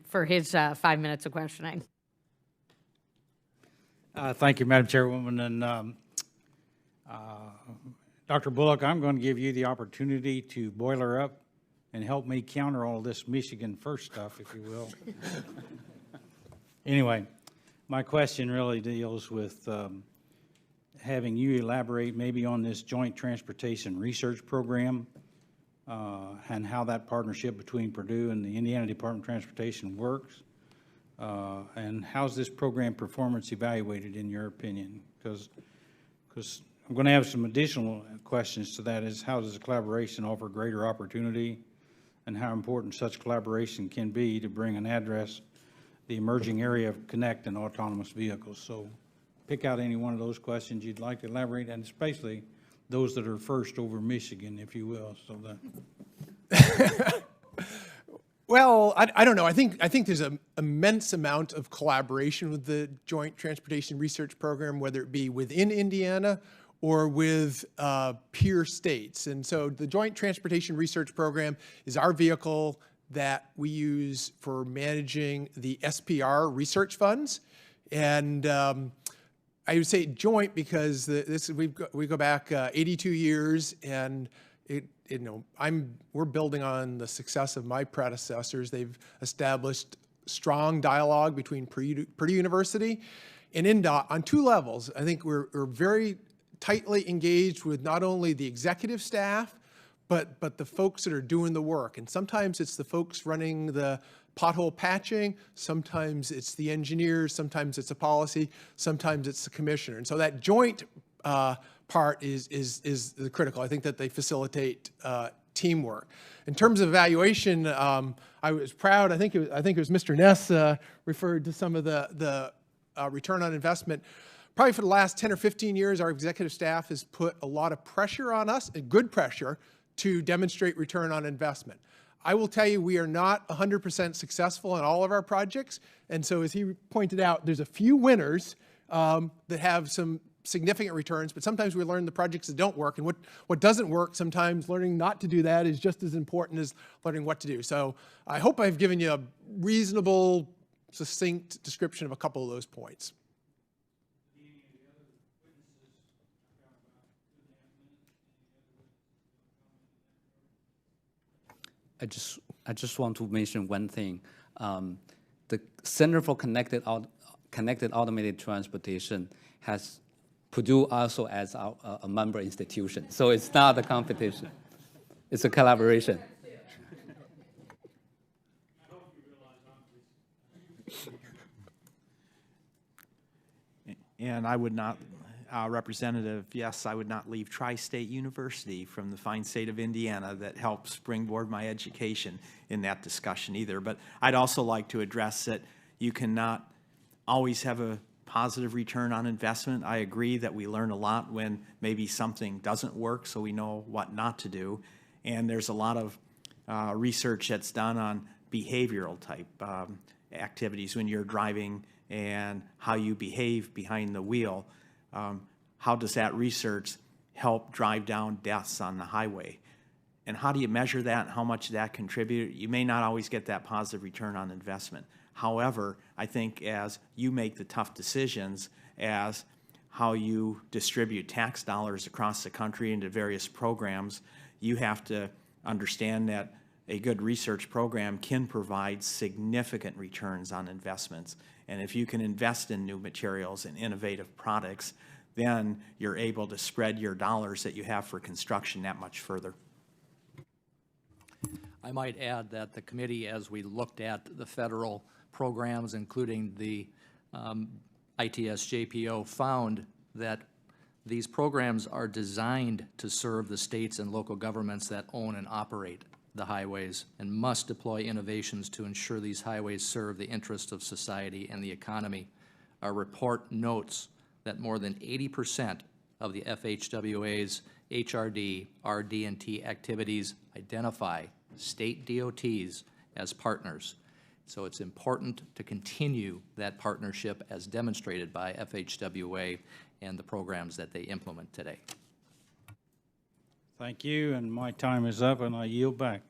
for his 5 minutes of questioning. Thank you, Madam Chairwoman. And Dr. Bullock, I'm going to give you the opportunity to boiler up and help me counter all this Michigan first stuff, if you will. Anyway, my question really deals with having you elaborate maybe on this Joint Transportation Research Program and how that partnership between Purdue and the Indiana Department of Transportation works. And how's this program performance evaluated in your opinion? Because I'm going to have some additional questions to that is how does the collaboration offer greater opportunity and how important such collaboration can be to bring and address the emerging area of connect and autonomous vehicles. So pick out any one of those questions you'd like to elaborate, and especially those that are first over Michigan, if you will. So that. Well, I don't know. I think there's an immense amount of collaboration with the Joint Transportation Research Program, whether it be within Indiana or with peer states. And so the Joint Transportation Research Program is our vehicle that we use for managing the SPR research funds. And I would say joint because we go back 82 years, and we're building on the success of my predecessors. They've established strong dialogue between Purdue University and INDOT on two levels. I think we're very tightly engaged with not only the executive staff, but the folks that are doing the work. And sometimes it's the folks running the pothole patching, sometimes it's the engineers, sometimes it's a policy, sometimes it's the commissioner. And so that joint part is the critical. I think that they facilitate teamwork. In terms of evaluation, I was proud. I think it was Mr. Ness referred to some of the return on investment. Probably for the last 10 or 15 years, our executive staff has put a lot of pressure on us, good pressure, to demonstrate return on investment. I will tell you, we are not 100% successful in all of our projects. And so as he pointed out, there's a few winners that have some significant returns, but sometimes we learn the projects that don't work. And what doesn't work, sometimes learning not to do that is just as important as learning what to do. So I hope I've given you a reasonable, succinct description of a couple of those points. I just want to mention one thing. The Center for Connected Automated Transportation has Purdue also as a member institution. So it's not a competition. It's a collaboration. And I would not, Representative, yes, I would not leave Tri-State University from the fine state of Indiana that helped springboard my education in that discussion either. But I'd also like to address that you cannot always have a positive return on investment. I agree that we learn a lot when maybe something doesn't work, so we know what not to do. And there's a lot of research that's done on behavioral type activities when you're driving and how you behave behind the wheel. How does that research help drive down deaths on the highway? And how do you measure that and how much that contribute? You may not always get that positive return on investment. However, I think as you make the tough decisions as how you distribute tax dollars across the country into various programs, you have to understand that a good research program can provide significant returns on investments. And if you can invest in new materials and innovative products, then you're able to spread your dollars that you have for construction that much further. I might add that the committee, as we looked at the federal programs, including the ITS JPO, found that these programs are designed to serve the states and local governments that own and operate the highways and must deploy innovations to ensure these highways serve the interests of society and the economy. Our report notes that more than 80% of the FHWA's HRD, RD&T activities identify state DOTs as partners. So it's important to continue that partnership as demonstrated by FHWA and the programs that they implement today. Thank you, and my time is up, and I yield back.